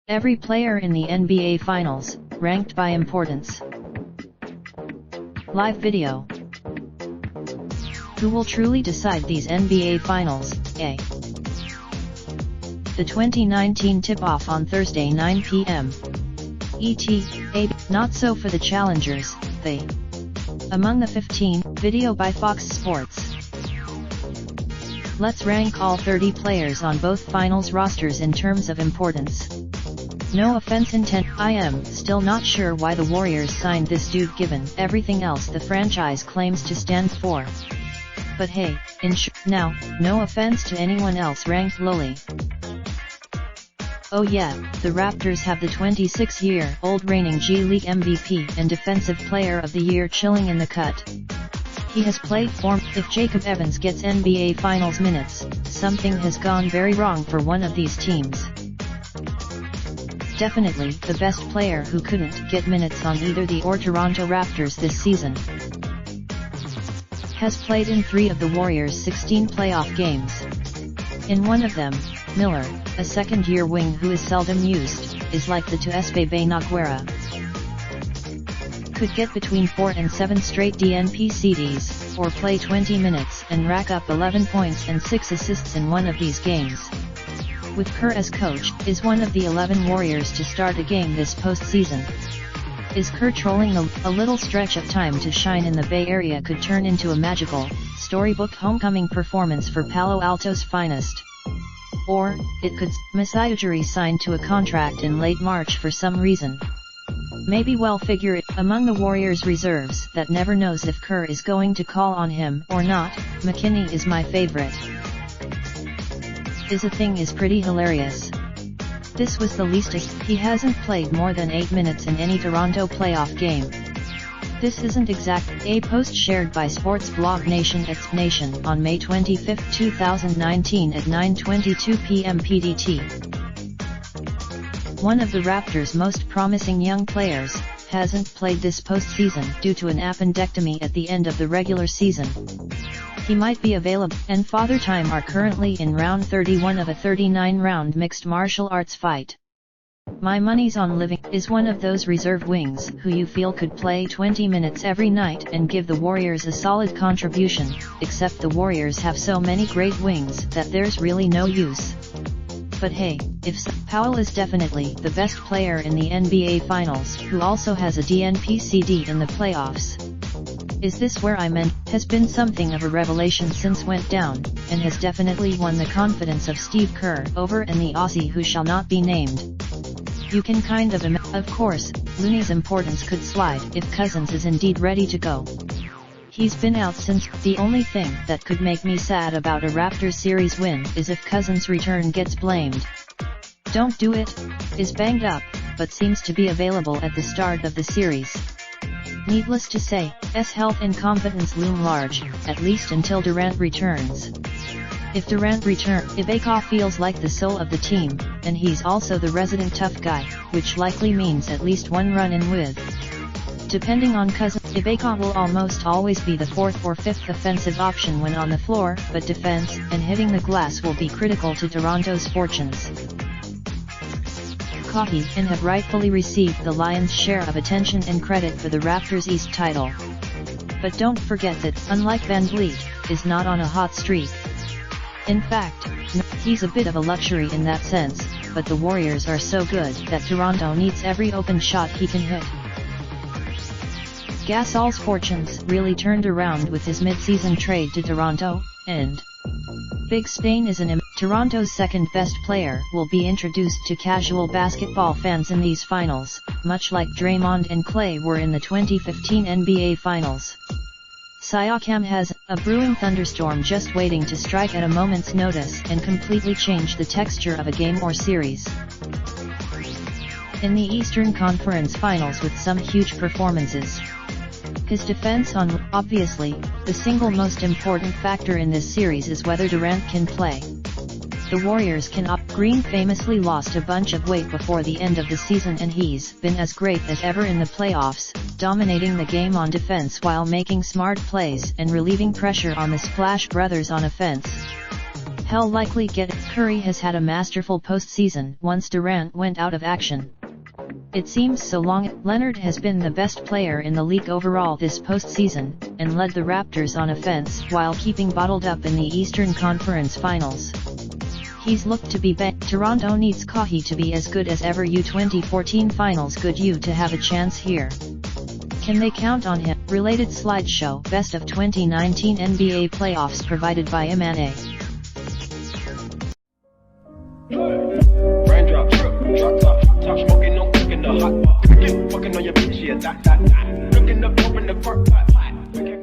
Every player in the NBA Finals, ranked by importance. Live video. Who will truly decide these NBA Finals? A. The 2019 tip-off on Thursday 9 p.m. ET. A. Not so for the challengers, they. Among the 15, video by Fox Sports. Let's rank all 30 players on both finals rosters in terms of importance. No offense intent, I am still not sure why the Warriors signed this dude given everything else the franchise claims to stand for. But hey, now, no offense to anyone else ranked lowly. Oh yeah, the Raptors have the 26-year-old reigning G League MVP and Defensive Player of the Year chilling in the cut. He has played for. If Jacob Evans gets NBA Finals minutes, something has gone very wrong for one of these teams. Definitely the best player who couldn't get minutes on either the or Toronto Raptors this season. Has played in 3 of the Warriors' 16 playoff games. In one of them, Miller, a second-year wing who is seldom used, is like the Tuesbebe Nogueira. Could get between 4 and 7 straight DNP CDs, or play 20 minutes and rack up 11 points and 6 assists in one of these games. With Kerr as coach, is one of the 11 Warriors to start a game this postseason. Is Kerr trolling a little stretch of time to shine in the Bay Area could turn into a magical, storybook homecoming performance for Palo Alto's finest. Or, it could, Masai Ujiri signed to a contract in late March for some reason. Maybe well figure it, among the Warriors reserves that never knows if Kerr is going to call on him or not, McKinney is my favorite. Is pretty hilarious. This was the least he hasn't played more than 8 minutes in any Toronto playoff game. This isn't a post shared by sports blog Nation X Nation on May 25, 2019 at 9:22 p.m. PDT. One of the Raptors' most promising young players hasn't played this postseason due to an appendectomy at the end of the regular season. He might be available, and Father Time are currently in round 31 of a 39-round mixed martial arts fight. My money's on Living is one of those reserve wings who you feel could play 20 minutes every night and give the Warriors a solid contribution, except the Warriors have so many great wings that there's really no use. But hey, if so, Powell is definitely the best player in the NBA Finals who also has a DNP CD in the playoffs. Is this where I meant, has been something of a revelation since went down, and has definitely won the confidence of Steve Kerr over and the Aussie who shall not be named. You can kind of course, Looney's importance could slide if Cousins is indeed ready to go. He's been out since. The only thing that could make me sad about a Raptors series win is if Cousins' return gets blamed. Don't do it, is banged up, but seems to be available at the start of the series. Needless to say, health and competence loom large, at least until Durant returns. If Durant returns, Ibaka feels like the soul of the team, and he's also the resident tough guy, which likely means at least one run-in with. Depending on Cousins, Ibaka will almost always be the 4th or 5th offensive option when on the floor, but defense and hitting the glass will be critical to Toronto's fortunes. Coffee and have rightfully received the Lions' share of attention and credit for the Raptors' East title. But don't forget that, unlike VanVleet, is not on a hot streak. In fact, he's a bit of a luxury in that sense, but the Warriors are so good that Toronto needs every open shot he can hit. Gasol's fortunes really turned around with his mid-season trade to Toronto, and Big Spain is Toronto's second-best player will be introduced to casual basketball fans in these finals, much like Draymond and Klay were in the 2015 NBA Finals. Siakam has a brewing thunderstorm just waiting to strike at a moment's notice and completely change the texture of a game or series. In the Eastern Conference Finals with some huge performances. His defense on, obviously, the single most important factor in this series is whether Durant can play. The Warriors can up. Green famously lost a bunch of weight before the end of the season and he's been as great as ever in the playoffs. dominating the game on defense while making smart plays and relieving pressure on the Splash Brothers on offense. He'll likely get it. Curry has had a masterful postseason once Durant went out of action. It seems so long. Leonard has been the best player in the league overall this postseason, and led the Raptors on offense while keeping bottled up in the Eastern Conference Finals. He's looked to be Toronto needs Kahi to be as good as ever. U2014 Finals good U to have a chance here. Can they count on him? Related slideshow. Best of 2019 NBA playoffs provided by Emane. Raindrop, drop top, top smoking, no cooking the hot pot. Fucking on your bitch, yeah, that. Looking up, open the park, pot.